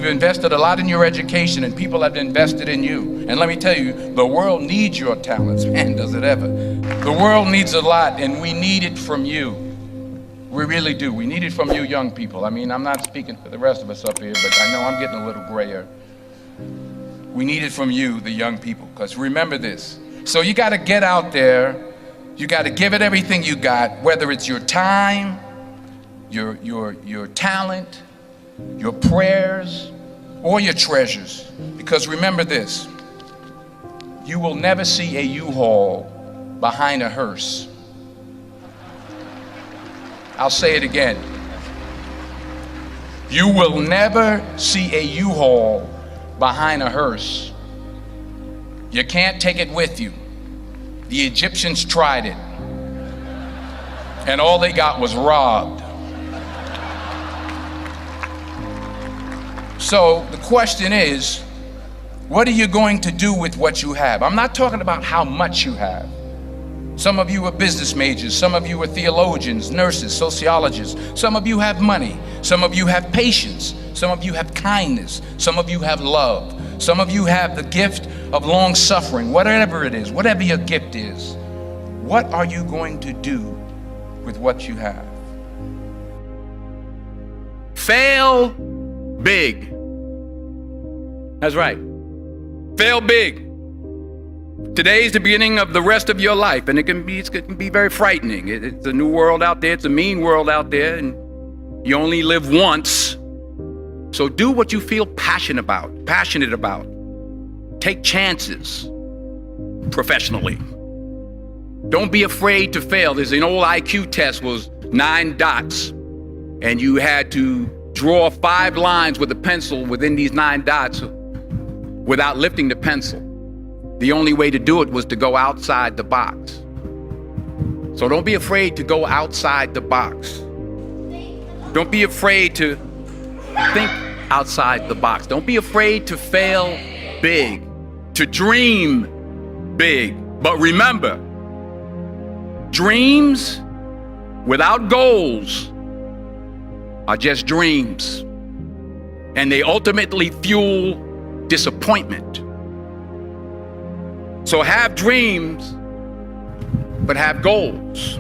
you've invested a lot in your education, and people have invested in you. And let me tell you, the world needs your talents. Man, does it ever. The world needs a lot, and we need it from you. We really do. We need it from you young people. I mean, I'm not speaking for the rest of us up here, but I know I'm getting a little grayer. We need it from you, the young people, because remember this. So you got to get out there. You got to give it everything you got, whether it's your time, your talent, your prayers, or your treasures. Because remember this, you will never see a U-Haul behind a hearse. I'll say it again. You will never see a U-Haul behind a hearse. You can't take it with you. The Egyptians tried it, and all they got was robbed. So the question is, what are you going to do with what you have? I'm not talking about how much you have. Some of you are business majors, some of you are theologians, nurses, sociologists. Some of you have money, some of you have patience, some of you have kindness, some of you have love, some of you have the gift of long suffering. Whatever it is, whatever your gift is, what are you going to do with what you have? Fail big. That's right. Fail big. Today's the beginning of the rest of your life, and it can be very frightening. It's a new world out there. It's a mean world out there, and you only live once. So do what you feel passionate about. Take chances professionally. Don't be afraid to fail. There's an old IQ test, was 9 dots, and you had to draw 5 lines with a pencil within these 9 dots without lifting the pencil. The only way to do it was to go outside the box. So don't be afraid to go outside the box. Don't be afraid to think outside the box. Don't be afraid to fail big, to dream big. But remember, dreams without goals are just dreams, and they ultimately fuel disappointment. So have dreams, but have goals.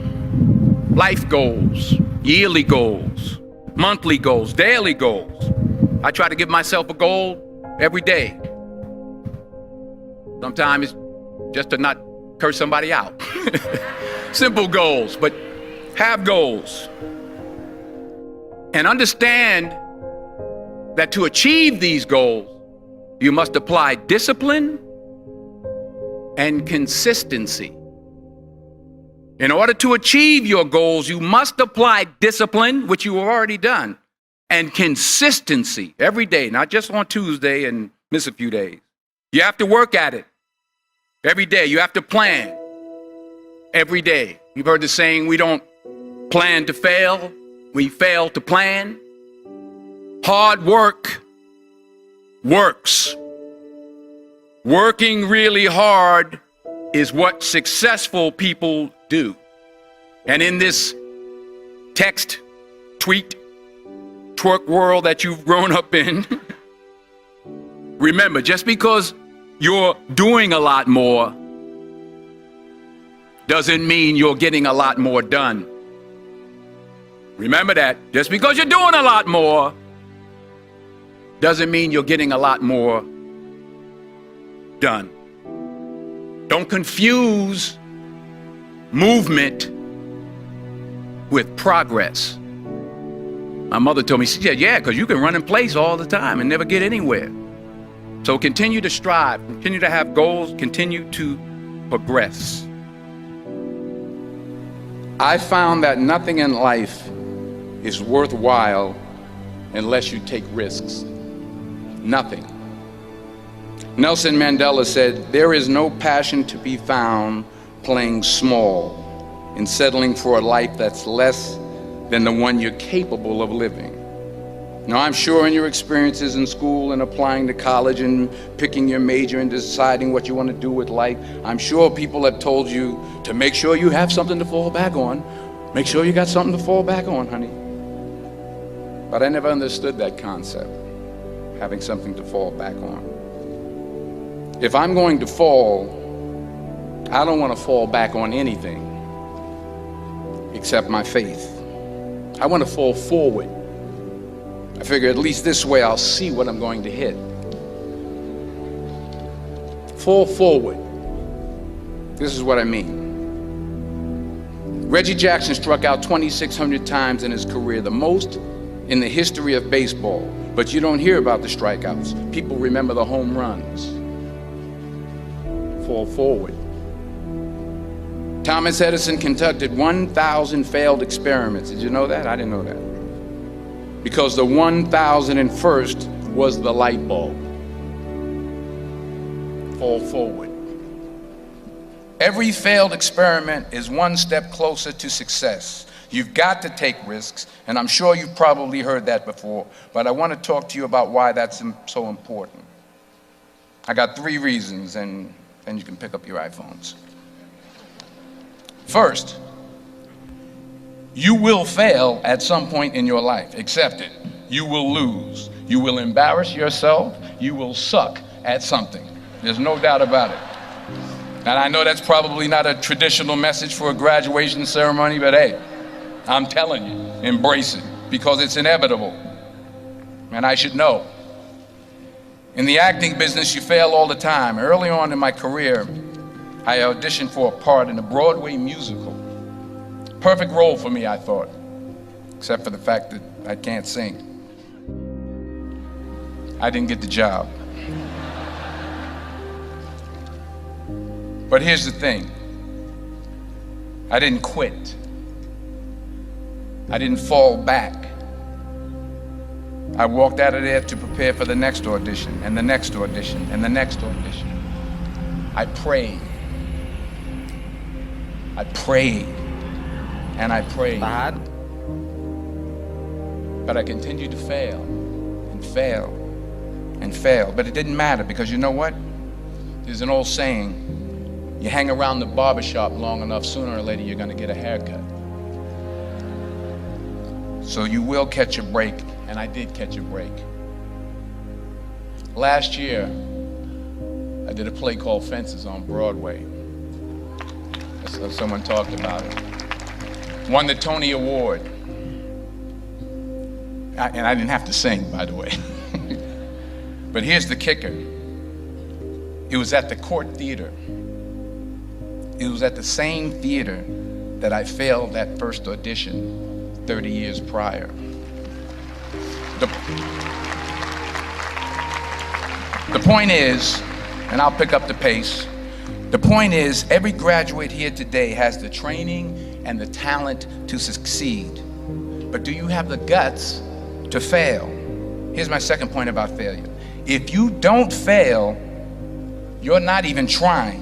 Life goals, yearly goals, monthly goals, daily goals. I try to give myself a goal every day. Sometimes it's just to not curse somebody out. Simple goals, but have goals. And understand that to achieve these goals, you must apply discipline and consistency. In order to achieve your goals, you must apply discipline, which you have already done, and consistency every day, not just on Tuesday and miss a few days. You have to work at it every day. You have to plan every day. You've heard the saying, we don't plan to fail, we fail to plan. Hard work works. Working really hard is what successful people do. And in this text, tweet, twerk world that you've grown up in, remember, just because you're doing a lot more doesn't mean you're getting a lot more done. Remember that. Just because you're doing a lot more doesn't mean you're getting a lot more done. Don't confuse movement with progress. My mother told me, she said, yeah, because you can run in place all the time and never get anywhere. So continue to strive, continue to have goals, continue to progress. I found that nothing in life is worthwhile unless you take risks. Nothing. Nelson Mandela said, there is no passion to be found playing small and settling for a life that's less than the one you're capable of living. Now, I'm sure in your experiences in school and applying to college and picking your major and deciding what you want to do with life, I'm sure people have told you to make sure you have something to fall back on. Make sure you got something to fall back on, honey. But I never understood that concept. having something to fall back on. If I'm going to fall, I don't want to fall back on anything except my faith. I want to fall forward. I figure at least this way I'll see what I'm going to hit. Fall forward. This is what I mean. Reggie Jackson struck out 2,600 times in his career, the most in the history of baseball. But you don't hear about the strikeouts. People remember the home runs. Fall forward. Thomas Edison conducted 1,000 failed experiments. Did you know that? I didn't know that. Because the 1,001st was the light bulb. Fall forward. Every failed experiment is one step closer to success. You've got to take risks, and I'm sure you've probably heard that before, but I want to talk to you about why that's so important. I got 3 reasons, and then you can pick up your iPhones. First, you will fail at some point in your life. Accept it. You will lose. You will embarrass yourself. You will suck at something. There's no doubt about it. And I know that's probably not a traditional message for a graduation ceremony, but hey, I'm telling you, embrace it, because it's inevitable. And I should know. In the acting business, you fail all the time. Early on in my career, I auditioned for a part in a Broadway musical. Perfect role for me, I thought, except for the fact that I can't sing. I didn't get the job. But here's the thing. I didn't quit. I didn't fall back. I walked out of there to prepare for the next audition, and the next audition, and the next audition. I prayed. I prayed. And I prayed. But I continued to fail, and fail, and fail. But it didn't matter, because you know what? There's an old saying, you hang around the barbershop long enough, sooner or later you're going to get a haircut. So you will catch a break, and I did catch a break. Last year, I did a play called Fences on Broadway. Someone talked about it. Won the Tony Award. And I didn't have to sing, by the way. But here's the kicker. It was at the Court Theater. It was at the same theater that I failed that first audition 30 years prior. The point is, and I'll pick up the pace, the point is, every graduate here today has the training and the talent to succeed. But do you have the guts to fail? Here's my second point about failure. If you don't fail, you're not even trying.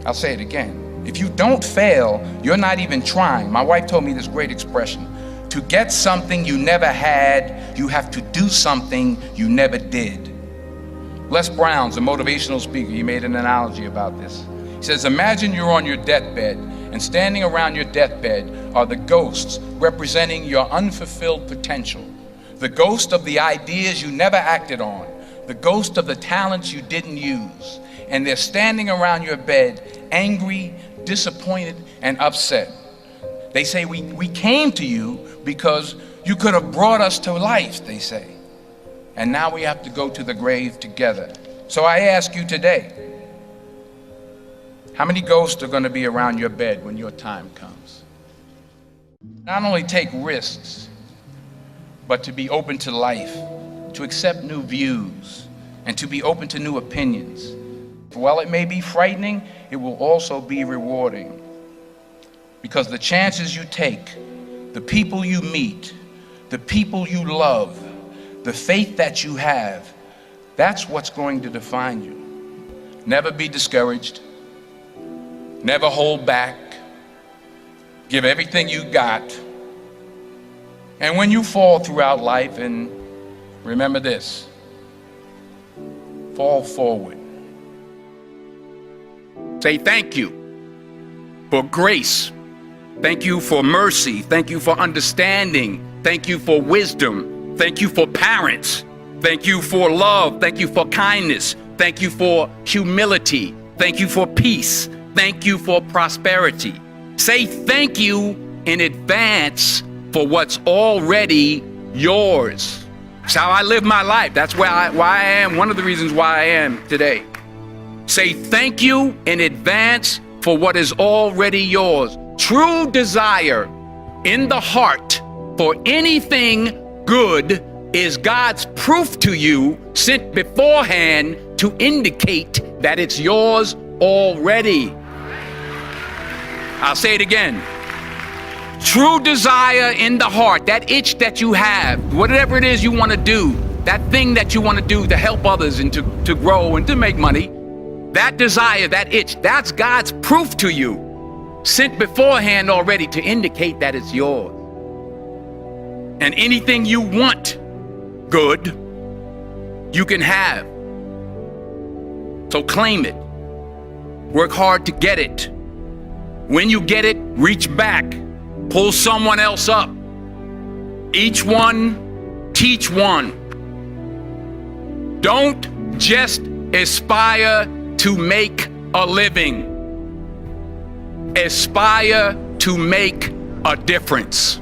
I'll say it again. If you don't fail, you're not even trying. My wife told me this great expression. To get something you never had, you have to do something you never did. Les Brown's a motivational speaker. He made an analogy about this. He says, imagine you're on your deathbed, and standing around your deathbed are the ghosts representing your unfulfilled potential. The ghost of the ideas you never acted on. The ghost of the talents you didn't use. And they're standing around your bed, angry, disappointed, and upset. They say, we came to you because you could have brought us to life, they say. And now we have to go to the grave together. So I ask you today, how many ghosts are going to be around your bed when your time comes? Not only take risks, but to be open to life, to accept new views, and to be open to new opinions. While it may be frightening, it will also be rewarding. Because the chances you take, the people you meet, the people you love, the faith that you have, that's what's going to define you. Never be discouraged. Never hold back. Give everything you got. And when you fall throughout life, and remember this, fall forward. Say thank you for grace. Thank you for mercy. Thank you for understanding. Thank you for wisdom. Thank you for parents. Thank you for love. Thank you for kindness. Thank you for humility. Thank you for peace. Thank you for prosperity. Say thank you in advance for what's already yours. It's how I live my life. That's why I am, one of the reasons why I am today. Say thank you in advance for what is already yours. True desire in the heart for anything good is God's proof to you sent beforehand to indicate that it's yours already. I'll say it again. True desire in the heart, that itch that you have, whatever it is you want to do, that thing that you want to do to help others and to grow and to make money, that desire, that itch, that's God's proof to you, sent beforehand already to indicate that it's yours. And anything you want good, you can have. So claim it. Work hard to get it. When you get it, reach back. Pull someone else up. Each one, teach one. Don't just aspire to make a living. Aspire to make a difference.